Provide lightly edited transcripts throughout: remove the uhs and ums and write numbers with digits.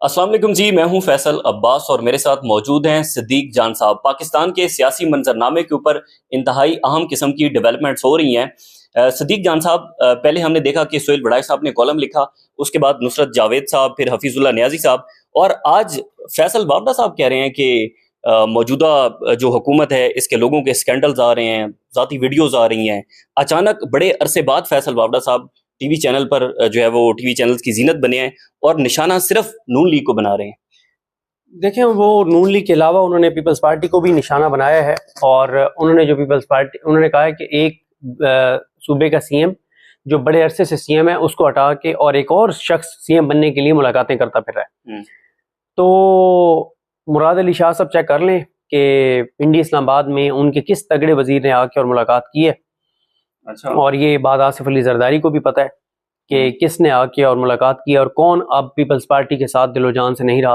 السلام علیکم جی، میں ہوں فیصل عباس اور میرے ساتھ موجود ہیں صدیق جان صاحب۔ پاکستان کے سیاسی منظرنامے کے اوپر انتہائی اہم قسم کی ڈیولپمنٹس ہو رہی ہیں۔ صدیق جان صاحب، پہلے ہم نے دیکھا کہ سہیل بڑائی صاحب نے کالم لکھا، اس کے بعد نصرت جاوید صاحب، پھر حفیظ اللہ نیازی صاحب، اور آج فیصل وابڈہ صاحب کہہ رہے ہیں کہ موجودہ جو حکومت ہے اس کے لوگوں کے اسکینڈلز آ رہے ہیں، ذاتی ویڈیوز آ رہی ہیں۔ اچانک بڑے عرصے بعد فیصل وابڈہ صاحب ٹی وی چینل پر جو ہے وہ ٹی وی چینلز کی زینت بنے ہیں اور نشانہ صرف نون لیگ کو بنا رہے ہیں۔ دیکھیں، وہ نون لیگ کے علاوہ انہوں نے پیپلز پارٹی کو بھی نشانہ بنایا ہے، اور انہوں نے جو پیپلز پارٹی انہوں نے کہا ہے کہ ایک صوبے کا سی ایم جو بڑے عرصے سے سی ایم ہے اس کو ہٹا کے اور ایک اور شخص سی ایم بننے کے لیے ملاقاتیں کرتا پھر رہا ہے۔ تو مراد علی شاہ صاحب چیک کر لیں کہ پنڈی اسلام آباد میں ان کے کس تگڑے وزیر نے آ کے اور ملاقات کی ہے۔ اور یہ بات آصف علی زرداری کو بھی پتہ ہے کہ کس نے آ کے اور ملاقات کی اور کون اب پیپلز پارٹی کے ساتھ دل و جان سے نہیں رہا،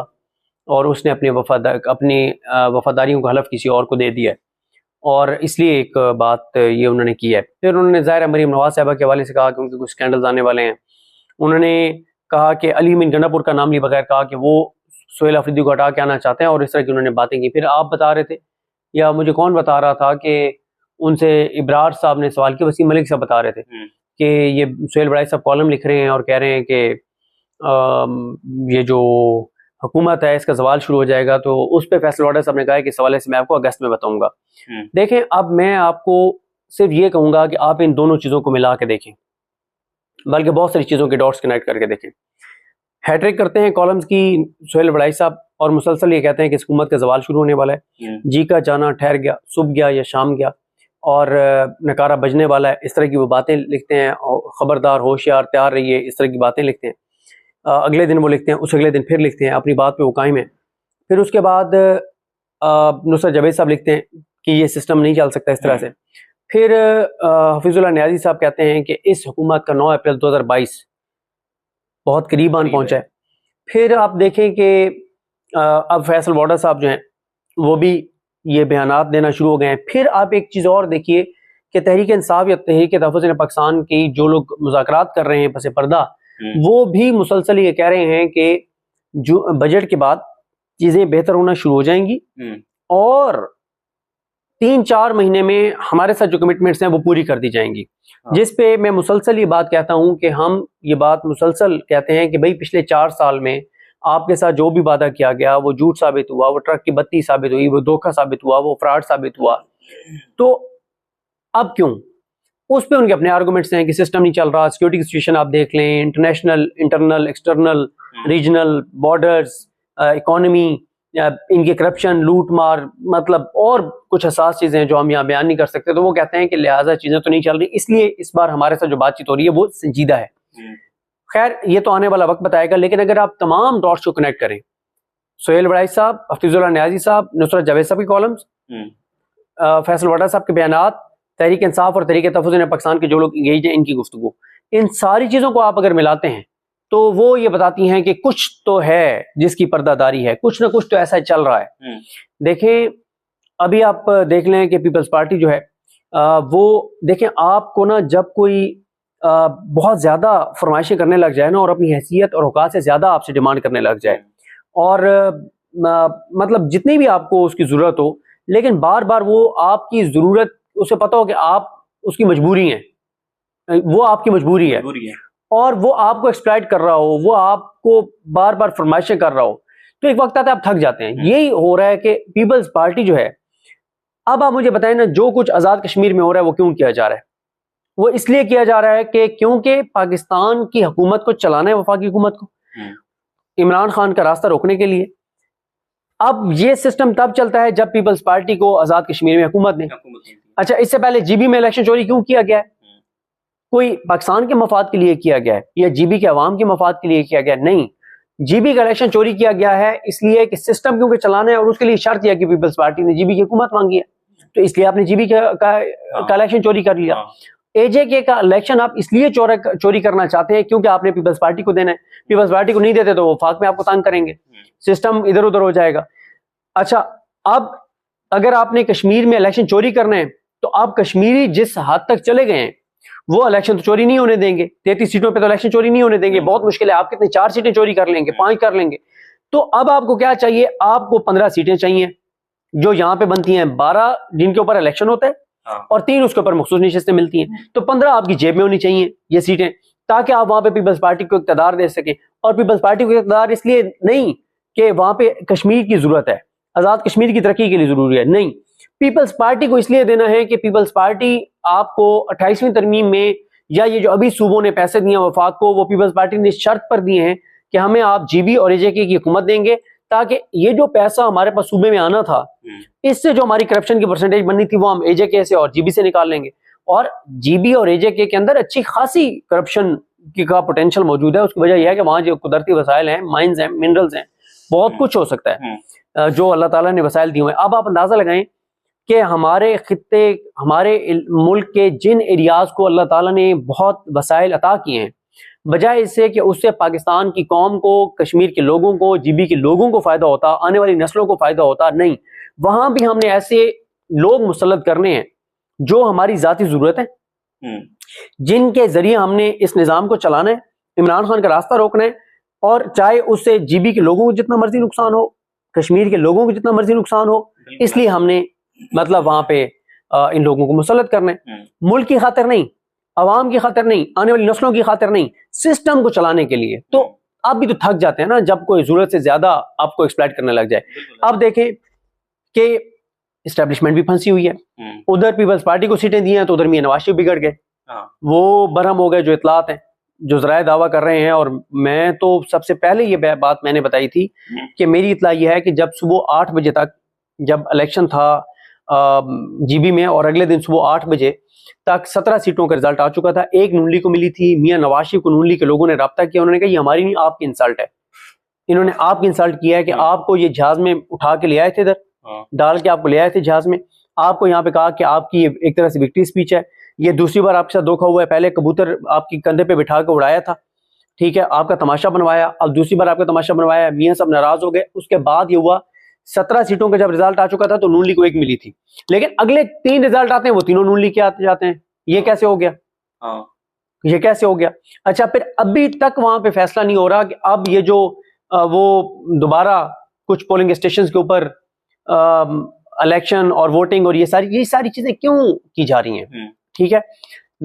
اور اس نے اپنی وفاداریوں کا حلف کسی اور کو دے دیا ہے، اور اس لیے ایک بات یہ انہوں نے کی ہے۔ پھر انہوں نے ظاہر مریم نواز صاحبہ کے حوالے سے کہا کہ ان کے کچھ اسکینڈلز آنے والے ہیں۔ انہوں نے کہا کہ علی امین گنڈا پور کا نام لی بغیر کہا کہ وہ سہیل آفریدی کو ہٹا کے آنا چاہتے ہیں، اور اس طرح کی انہوں نے باتیں کی۔ پھر آپ بتا رہے تھے یا مجھے کون بتا رہا تھا کہ ان سے ابرار صاحب نے سوال کیا، وسیم ملک صاحب بتا رہے تھے کہ یہ سہیل بڑائی صاحب کالم لکھ رہے ہیں اور کہہ رہے ہیں کہ یہ جو حکومت ہے اس کا زوال شروع ہو جائے گا، تو اس پہ فیصل وابڈہ صاحب نے کہا ہے کہ اس حوالے سے میں آپ کو اگست میں بتاؤں گا۔ دیکھیں، اب میں آپ کو صرف یہ کہوں گا کہ آپ ان دونوں چیزوں کو ملا کے دیکھیں، بلکہ بہت ساری چیزوں کے ڈاٹس کنیکٹ کر کے دیکھیں۔ ہیٹرک کرتے ہیں کالمز کی سہیل بڑائی صاحب، اور مسلسل یہ کہتے ہیں کہ اس حکومت کا زوال شروع ہونے والا ہے، جی کا جانا ٹھہر گیا، صبح گیا یا شام گیا، اور نکارہ بجنے والا ہے، اس طرح کی وہ باتیں لکھتے ہیں۔ خبردار، ہوشیار، تیار رہیے، اس طرح کی باتیں لکھتے ہیں۔ اگلے دن وہ لکھتے ہیں، اس اگلے دن پھر لکھتے ہیں، اپنی بات پہ وہ قائم ہیں۔ پھر اس کے بعد نصرت جاوید صاحب لکھتے ہیں کہ یہ سسٹم نہیں چل سکتا اس طرح سے۔ پھر حفیظ اللہ نیازی صاحب کہتے ہیں کہ اس حکومت کا 9 اپریل 2022 بہت قریب آن پہنچا ہے۔ پھر آپ دیکھیں کہ اب فیصل وابڈہ صاحب جو ہیں وہ بھی یہ بیانات دینا شروع ہو گئے ہیں۔ پھر آپ ایک چیز اور دیکھیے کہ تحریک انصاف یا تحریک تحفظ پاکستان کی جو لوگ مذاکرات کر رہے ہیں پس پردہ، وہ بھی مسلسل یہ کہہ رہے ہیں کہ جو بجٹ کے بعد چیزیں بہتر ہونا شروع ہو جائیں گی، اور 3-4 مہینے میں ہمارے ساتھ جو کمٹمنٹس ہیں وہ پوری کر دی جائیں گی۔ جس پہ میں مسلسل یہ بات کہتا ہوں کہ ہم یہ بات مسلسل کہتے ہیں کہ بھئی پچھلے 4 سال میں آپ کے ساتھ جو بھی وعدہ کیا گیا وہ جھوٹ ثابت ہوا، وہ ٹرک کی بتی ثابت ہوئی، وہ دھوکہ ثابت ہوا، وہ فراڈ ثابت ہوا۔ تو اب کیوں؟ اس پہ ان کے اپنے آرگومنٹس ہیں کہ سسٹم نہیں چل رہا، سیکورٹی کی سچویشن آپ دیکھ لیں، international, internal, external, regional, borders, economy, ان کے کرپشن، لوٹ مار، مطلب اور کچھ حساس چیزیں جو ہم یہاں بیان نہیں کر سکتے۔ تو وہ کہتے ہیں کہ لہٰذا چیزیں تو نہیں چل رہی، اس لیے اس بار ہمارے ساتھ جو بات چیت ہو رہی ہے وہ سنجیدہ ہے۔ خیر، یہ تو آنے والا وقت بتائے گا، لیکن اگر آپ تمام ڈاٹس کو کنیکٹ کریں، سہیل بڑائی صاحب، حفیظ اللہ نیازی صاحب، نصرت جاوید صاحب کے کالمز، فیصل وابڈہ صاحب کے بیانات، تحریک انصاف اور تحریک تحفظ پاکستان کے جو لوگ انگیج ہیں ان کی گفتگو، ان ساری چیزوں کو آپ اگر ملاتے ہیں تو وہ یہ بتاتی ہیں کہ کچھ تو ہے جس کی پردہ داری ہے، کچھ نہ کچھ تو ایسا چل رہا ہے۔ دیکھیں، ابھی آپ دیکھ لیں کہ پیپلز پارٹی جو ہے وہ دیکھیں، آپ کو نا جب کوئی بہت زیادہ فرمائشیں کرنے لگ جائے نا، اور اپنی حیثیت اور اوقات سے زیادہ آپ سے ڈیمانڈ کرنے لگ جائے، اور مطلب جتنی بھی آپ کو اس کی ضرورت ہو، لیکن بار بار وہ آپ کی ضرورت، اسے پتہ ہو کہ آپ اس کی مجبوری ہیں، وہ آپ کی مجبوری ہے، اور وہ آپ کو ایکسپلائٹ کر رہا ہو، وہ آپ کو بار بار فرمائشیں کر رہا ہو، تو ایک وقت آتا ہے آپ تھک جاتے ہیں۔ یہی ہو رہا ہے کہ پیپلز پارٹی جو ہے، اب آپ مجھے بتائیں نا، جو کچھ آزاد کشمیر میں ہو رہا ہے وہ کیوں کیا جا رہا ہے؟ وہ اس لیے کیا جا رہا ہے کہ کیونکہ پاکستان کی حکومت کو چلانا ہے، وفاقی حکومت کو، عمران خان کا راستہ روکنے کے لیے۔ اب یہ سسٹم تب چلتا ہے جب پیپلز پارٹی کو آزاد کشمیر میں حکومت نہیں۔ اچھا، اس سے پہلے جی بی میں الیکشن چوری کیوں کیا گیا ہے؟ کوئی پاکستان کے مفاد کے لیے کیا گیا ہے یا جی بی کے عوام کے مفاد کے لیے کیا گیا ہے؟ نہیں، جی بی کا الیکشن چوری کیا گیا ہے اس لیے کہ سسٹم کیونکہ چلانا ہے، اور اس کے لیے شرط یہ کہ پیپلز پارٹی نے جی بی کی حکومت مانگی ہے، تو اس لیے آپ نے جی بی کا الیکشن چوری کر لیا۔ اے جے کے کا الیکشن آپ اس لیے چوری کرنا چاہتے ہیں کیونکہ آپ نے پیپلز پارٹی کو دینا ہے، پیپلز پارٹی کو نہیں دیتے تو وہ وفاق میں آپ کو تنگ کریں گے، سسٹم ادھر ادھر ہو جائے گا۔ اچھا، اب اگر آپ نے کشمیر میں الیکشن چوری کرنا ہے تو آپ کشمیری جس حد تک چلے گئے ہیں وہ الیکشن تو چوری نہیں ہونے دیں گے، 33 سیٹوں پہ تو الیکشن چوری نہیں ہونے دیں گے، بہت مشکل ہے۔ آپ کتنے 4 سیٹیں چوری کر لیں گے، 5 کر لیں گے، تو اب آپ کو کیا چاہیے؟ آپ کو 15 سیٹیں چاہیے جو یہاں پہ بنتی ہیں، 12 جن کے اوپر الیکشن ہوتا ہے اور 3 اس کے اوپر مخصوص نشستیں ملتی ہیں. تو 15 آپ کی جیب میں ہونی چاہیے یہ سیٹیں، تاکہ آپ وہاں پہ پیپلز پارٹی کو اقتدار دے سکیں. اور پیپلز پارٹی کو اقتدار اس لیے نہیں کہ وہاں پہ کشمیر کی ضرورت ہے، آزاد کشمیر کی ترقی کے لیے ضروری ہے، نہیں، پیپلز پارٹی کو اس لیے دینا ہے کہ پیپلز پارٹی آپ کو 28ویں ترمیم میں یا یہ جو ابھی صوبوں نے پیسے دیے ہیں وفاق کو، وہ پیپلز پارٹی نے شرط پر دیے ہیں کہ ہمیں آپ جی بی اور اے جے کے کی حکومت دیں گے، تاکہ یہ جو پیسہ ہمارے پاس صوبے میں آنا تھا اس سے جو ہماری کرپشن کی پرسنٹیج بننی تھی وہ ہم اے جے کے سے اور جی بی سے نکال لیں گے. اور جی بی اور اے جے کے اندر اچھی خاصی کرپشن کا پوٹینشیل موجود ہے. اس کی وجہ یہ ہے کہ وہاں جو قدرتی وسائل ہیں، مائنز ہیں، منرلز ہیں، بہت کچھ ہو سکتا ہے جو اللہ تعالیٰ نے وسائل دیے ہوئے ہیں. اب آپ اندازہ لگائیں کہ ہمارے خطے، ہمارے ملک کے جن ایریاز کو اللہ تعالیٰ نے بہت وسائل عطا کیے ہیں، بجائے اس سے کہ اس سے پاکستان کی قوم کو، کشمیر کے لوگوں کو، جی بی کے لوگوں کو فائدہ ہوتا، آنے والی نسلوں کو فائدہ ہوتا، نہیں، وہاں بھی ہم نے ایسے لوگ مسلط کرنے ہیں جو ہماری ذاتی ضرورت ہے، جن کے ذریعے ہم نے اس نظام کو چلانا ہے، عمران خان کا راستہ روکنا ہے. اور چاہے اس سے جی بی کے لوگوں کو جتنا مرضی نقصان ہو، کشمیر کے لوگوں کو جتنا مرضی نقصان ہو، اس لیے ہم نے مطلب وہاں پہ ان لوگوں کو مسلط کرنا ہے. ملک کی خاطر نہیں، عوام کی خاطر نہیں، آنے والی نسلوں کی خاطر نہیں، سسٹم کو چلانے کے لیے. تو آپ بھی تو تھک جاتے ہیں نا جب کوئی ضرورت سے زیادہ آپ کو ایکسپلائٹ کرنے لگ جائے. اب دیکھیں کہ اسٹیبلشمنٹ بھی پھنسی ہوئی ہے، ادھر پیپلز پارٹی کو سیٹیں دی ہیں تو ادھر میاں نواز شریف بگڑ گئے، وہ برہم ہو گئے. جو اطلاعات ہیں، جو ذرائع دعویٰ کر رہے ہیں، اور میں تو سب سے پہلے یہ بات میں نے بتائی تھی کہ میری اطلاع یہ ہے کہ جب صبح 8 بجے تک جب الیکشن تھا جی بی میں، اور اگلے دن صبح 8 بجے تک 17 سیٹوں کا رزلٹ آ چکا تھا. ایک نون لیگ کو ملی تھی. میاں نواز شریف کو نون لیگ کے لوگوں نے رابطہ کیا، انہوں نے کہا یہ ہماری نہیں، آپ کی انسلٹ ہے. انہوں نے آپ کی انسلٹ کیا ہے کہ آپ کو یہ جہاز میں اٹھا کے لے آئے تھے، ادھر ڈال کے آپ کو لے آئے تھے جہاز میں، آپ کو یہاں پہ کہا کہ آپ کی ایک طرح سے وکٹری اسپیچ ہے. یہ دوسری بار آپ کے ساتھ دھوکا ہوا ہے. پہلے کبوتر آپ کی کندھے پہ بٹھا کے اڑایا تھا، ٹھیک ہے، آپ کا تماشا بنوایا. اب دوسری بار آپ کا تماشا بنوایا، میاں صاحب ناراض ہو گئے. اس کے بعد یہ ہوا 17 سیٹوں کا جب رزلٹ آ چکا تھا تو نون لیگ کو ایک ملی تھی، لیکن اگلے 3 رزلٹ آتے ہیں وہ تینوں نون لیگ کے آتے جاتے ہیں. یہ کیسے ہو گیا؟ یہ کیسے ہو گیا؟ اچھا، پھر ابھی تک وہاں پہ فیصلہ نہیں ہو رہا کہ اب یہ جو وہ دوبارہ کچھ پولنگ اسٹیشنز کے اوپر الیکشن اور ووٹنگ اور یہ ساری چیزیں کیوں کی جا رہی ہیں؟ ٹھیک ہے،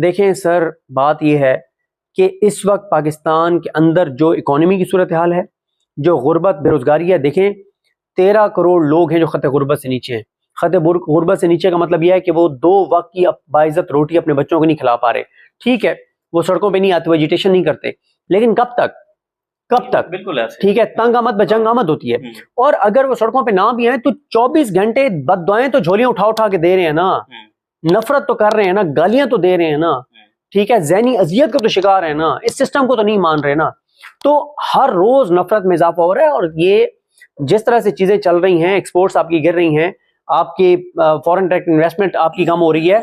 دیکھیں سر، بات یہ ہے کہ اس وقت پاکستان کے اندر جو اکانومی کی صورتحال ہے، جو غربت، بے روزگاری ہے، دیکھیں 13 کروڑ لوگ ہیں جو خط غربت سے نیچے ہیں. خط غربت سے نیچے کا مطلب یہ ہے کہ وہ 2 وقت کی باعزت روٹی اپنے بچوں کو نہیں کھلا پا رہے. ٹھیک ہے، وہ سڑکوں پہ نہیں آتے، وہ ایجیٹیشن نہیں کرتے، لیکن کب تک؟ بالکل ایسے. ٹھیک ہے، تنگ آمد بجنگ آمد ہوتی ہے. اور اگر وہ سڑکوں پہ نہ بھی آئیں تو 24 گھنٹے بد دعائیں تو جھولیاں اٹھا کے دے رہے ہیں نا، نفرت تو کر رہے ہیں نا، گالیاں تو دے رہے ہیں نا، ٹھیک ہے، ذہنی اذیت کا تو شکار ہے نا، اس سسٹم کو تو نہیں مان رہے نا. تو ہر روز نفرت میں اضافہ ہو رہا ہے. اور یہ جس طرح سے چیزیں چل رہی ہیں، ایکسپورٹس آپ کی گر رہی ہیں، آپ کی فورن ڈائریکٹ انویسٹمنٹ آپ کی کم ہو رہی ہے،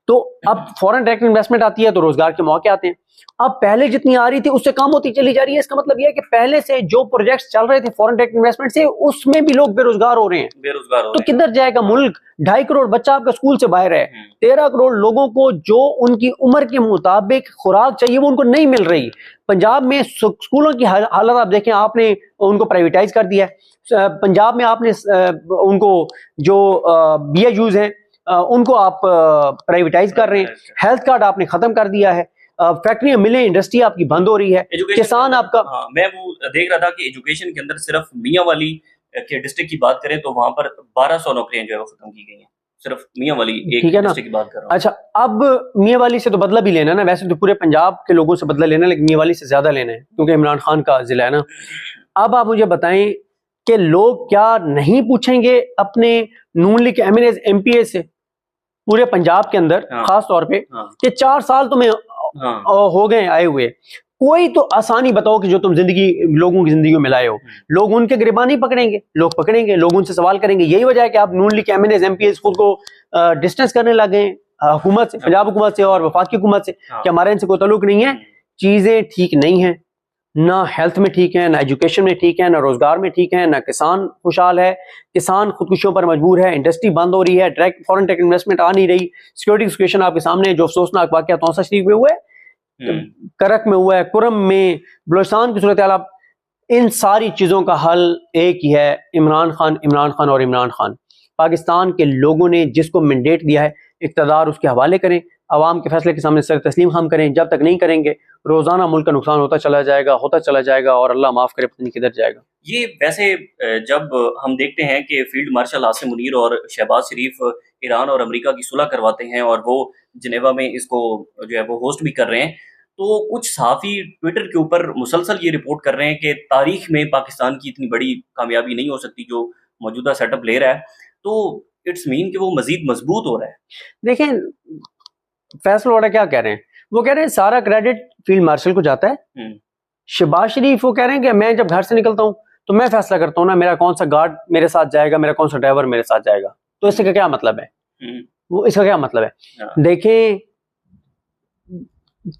تو اب فورن ڈائریکٹ انویسٹمنٹ آتی ہے تو روزگار کے مواقع آتے ہیں. اب پہلے جتنی آ رہی تھی اس سے کم ہوتی چلی جا رہی ہے. اس کا مطلب یہ ہے کہ پہلے سے جو پروجیکٹس چل رہے تھے فورن ڈائریکٹ انویسٹمنٹ سے، اس میں بھی لوگ بے روزگار ہو رہے ہیں. تو کدھر جائے گا ملک؟ 2.5 کروڑ بچہ آپ کا اسکول سے باہر ہے، 13 کروڑ لوگوں کو جو ان کی عمر کے مطابق خوراک چاہیے وہ ان کو نہیں مل رہی. پنجاب میں اسکولوں کی حالت آپ دیکھیں، آپ نے ان کو پرائیویٹائز کر دیا ہے. پنجاب میں آپ نے ان کو جو بی اے یوز ہیں ان کو آپ پرائیویٹائز کر رہے ہیں. ہیلتھ کارڈ آپ نے ختم کر دیا ہے. فیکٹریاں، ملیں، انڈسٹری آپ کی بند ہو رہی ہے. کسان آپ کا، میں وہ دیکھ رہا تھا کہ ایجوکیشن کے اندر صرف میاں والی کے ڈسٹرکٹ کی بات کریں تو وہاں پر 1200 نوکریاں جو ہے وہ ختم کی گئی ہیں، صرف میاں والی ایک ڈسٹرکٹ کی بات کر رہا ہوں. اچھا، اب میاں والی سے تو بدلہ بھی لینا ہے نا، ویسے تو پورے پنجاب کے لوگوں سے بدلہ لینا ہے، لیکن میاں والی سے زیادہ لینا ہے کیونکہ عمران خان کا ضلع ہے نا. اب آپ مجھے بتائیں کہ لوگ کیا نہیں پوچھیں گے اپنے نون لیگ کے M N as, M P A سے پورے پنجاب کے اندر خاص طور پہ کہ 4 سال تمہیں ہو گئے آئے ہوئے، کوئی تو آسانی بتاؤ کہ جو تم لوگوں کی زندگیوں میں لائے ہو. لوگ ان کے گریباں نہیں پکڑیں گے، لوگ پکڑیں گے، لوگ ان سے سوال کریں گے. یہی وجہ ہے کہ آپ نون لیگ کے M N as, M P as خود کو ڈسٹینس کرنے لگے حکومت سے، پنجاب حکومت سے اور وفاقی حکومت سے کہ ہمارے ان سے کوئی تعلق نہیں ہے. چیزیں ٹھیک نہیں ہیں، نہ ہیلتھ میں ٹھیک ہیں، نہ ایجوکیشن میں ٹھیک ہیں، نہ روزگار میں ٹھیک ہیں، نہ کسان خوشحال ہے. کسان خودکشیوں پر مجبور ہے، انڈسٹری بند ہو رہی ہے، فورن ڈائریکٹ انویسٹمنٹ آ نہیں رہی. سیکورٹی سچویشن آپ کے سامنے جو افسوسناک واقعہ توسا شریف میں ہوا ہے، کرک میں ہوا ہے، کرم میں، بلوچستان کی صورتحال. ان ساری چیزوں کا حل ایک ہی ہے، عمران خان، عمران خان اور عمران خان۔ پاکستان کے لوگوں نے جس کو مینڈیٹ دیا ہے اقتدار اس کے حوالے کریں، عوام کے فیصلے کے سامنے سر تسلیم خم کریں۔ جب تک نہیں کریں گے روزانہ ملک کا نقصان ہوتا چلا جائے گا اور اللہ معاف کرے پتہ نہیں کدھر جائے گا۔ یہ ویسے جب ہم دیکھتے ہیں کہ فیلڈ مارشل عاصم منیر اور شہباز شریف ایران اور امریکہ کی صلح کرواتے ہیں اور وہ جنیوا میں اس کو جو ہے وہ ہوسٹ بھی کر رہے ہیں، تو کچھ صحافی ٹویٹر کے اوپر مسلسل یہ رپورٹ کر رہے ہیں کہ تاریخ میں پاکستان کی اتنی بڑی کامیابی نہیں ہو سکتی جو موجودہ سیٹ اپ لے رہا ہے، تو اٹس مین کہ وہ مزید مضبوط ہو رہا ہے۔ دیکھیں فیصل وڈا کیا کہہ رہے ہیں، وہ کہہ رہے ہیں سارا کریڈٹ فیلڈ مارشل کو جاتا ہے۔ شہباز شریف وہ کہہ رہے ہیں کہ میں جب گھر سے نکلتا ہوں تو میں فیصلہ کرتا ہوں نا میرا کون سا گارڈ میرے ساتھ جائے گا، میرا کون سا ڈرائیور میرے ساتھ جائے گا، تو اس کا کیا مطلب ہے؟ وہ اس کا کیا مطلب ہے؟ دیکھیں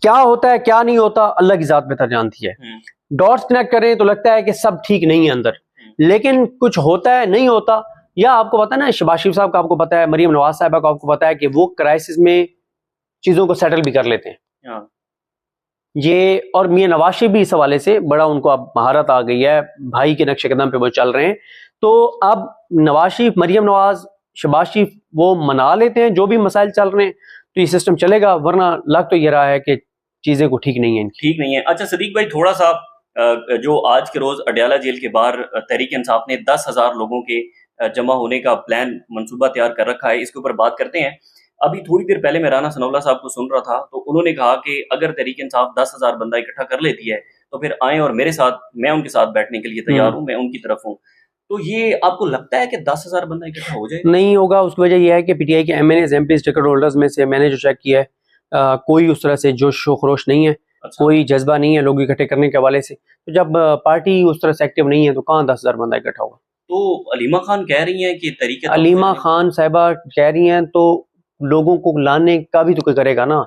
کیا ہوتا ہے کیا نہیں ہوتا اللہ کی ذات بہتر جانتی ہے۔ ڈاٹس کنیکٹ کریں تو لگتا ہے کہ سب ٹھیک نہیں ہے اندر، لیکن کچھ ہوتا ہے نہیں ہوتا۔ یا آپ کو پتا ہے نا شہباز شریف صاحب کا آپ کو پتا ہے، مریم نواز صاحبہ کو آپ کو پتا ہے کہ وہ کرائسس میں چیزوں کو سیٹل بھی کر لیتے ہیں۔ یہ اور میاں نواز شریف بھی اس حوالے سے بڑا ان کو اب مہارت آ گئی ہے، بھائی کے نقش قدم پہ وہ چل رہے ہیں۔ تو اب نواز شریف، مریم نواز، شہباز شریف وہ منا لیتے ہیں جو بھی مسائل چل رہے ہیں تو یہ سسٹم چلے گا، ورنہ لگ تو یہ رہا ہے کہ چیزیں کو ٹھیک نہیں ہیں، ٹھیک نہیں ہے۔ اچھا صدیق بھائی، تھوڑا سا جو آج کے روز اڈیالہ جیل کے باہر تحریک انصاف نے 10,000 لوگوں کے جمع ہونے کا پلان منصوبہ تیار کر رکھا ہے، اس کے اوپر بات کرتے ہیں۔ ابھی تھوڑی دیر پہلے میں رانا ثناء اللہ صاحب کو سن رہا تھا تو انہوں نے کہا کہ اگر تحریک انصاف 10,000 بندہ اکٹھا کر لیتی ہے تو پھر آئیں اور میرے ساتھ، میں ان کے ساتھ بیٹھنے کے لیے تیار ہوں، میں ان کی طرف ہوں۔ تو یہ آپ کو لگتا ہے کہ 10,000 بندہ اکٹھا ہو جائے؟ نہیں ہوگا۔ اس کی وجہ یہ ہے کہ پی ٹی آئی کے M N as, M Ps, ticket holders میں سے میں نے جو چیک کیا ہے کوئی اس طرح سے جوش و خروش نہیں ہے، کوئی جذبہ نہیں ہے لوگ اکٹھے کرنے کے حوالے سے۔ تو جب پارٹی اس طرح سے ایکٹیو نہیں ہے تو کہاں 10,000 بندہ اکٹھا ہوگا؟ تو علیمہ خان کہہ رہی ہیں کہ طریقے، علیمہ خان صاحبہ کہہ رہی ہیں تو لوگوں کو لانے کا بھی تو کوئی کرے گا نا،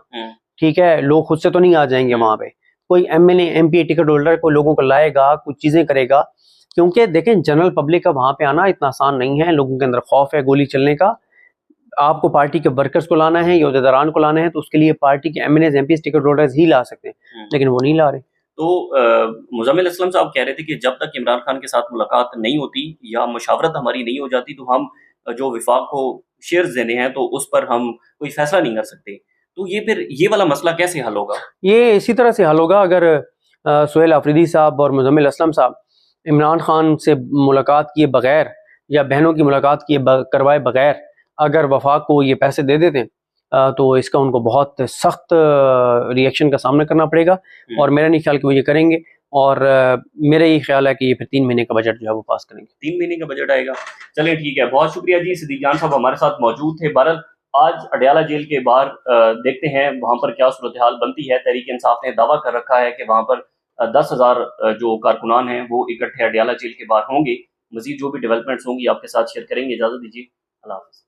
ٹھیک ہے؟ لوگ خود سے تو نہیں آ جائیں گے وہاں پہ، کوئی ایم این اے، ایم پی، ٹکٹ ہولڈر کوئی لوگوں کو لائے گا، کچھ چیزیں کرے گا، کیونکہ دیکھیں جنرل پبلک کا وہاں پہ آنا اتنا آسان نہیں ہے، لوگوں کے اندر خوف ہے گولی چلنے کا۔ آپ کو پارٹی کے ورکرز کو لانا ہے یا عہدیداران کو لانا ہے تو اس کے لیے پارٹی کے M N as, M Ps, ticket holders ہی لا سکتے ہیں، لیکن وہ نہیں لا رہے۔ تو مزمل اسلم صاحب کہہ رہے تھے کہ جب تک عمران خان کے ساتھ ملاقات نہیں ہوتی یا مشاورت ہماری نہیں ہو جاتی تو ہم جو وفاق کو شیئرز دینے ہیں تو اس پر ہم کوئی فیصلہ نہیں کر سکتے۔ تو یہ پھر یہ والا مسئلہ کیسے حل ہوگا؟ یہ اسی طرح سے حل ہوگا اگر سہیل آفریدی صاحب اور مزمل اسلم صاحب عمران خان سے ملاقات کیے بغیر یا بہنوں کی ملاقات کروائے بغیر اگر وفاق کو یہ پیسے دے دیتے تو اس کا ان کو بہت سخت ری ایکشن کا سامنا کرنا پڑے گا، اور میرا نہیں خیال کہ وہ یہ کریں گے، اور میرا یہ خیال ہے کہ یہ پھر 3 مہینے کا بجٹ جو ہے وہ پاس کریں گے۔ 3 مہینے کا بجٹ آئے گا، چلیں ٹھیک ہے، بہت شکریہ جی۔ صدیق جان صاحب ہمارے ساتھ موجود تھے۔ بہرحال آج اڈیالہ جیل کے باہر دیکھتے ہیں وہاں پر کیا صورتحال بنتی ہے۔ تحریک انصاف نے دعویٰ کر رکھا ہے کہ وہاں پر 10,000 جو کارکنان ہیں وہ اکٹھے اڈیالہ جیل کے باہر ہوں گے۔ مزید جو بھی ڈیولپمنٹس ہوں گی آپ کے ساتھ شیئر کریں گے۔ اجازت دیجیے، اللہ حافظ۔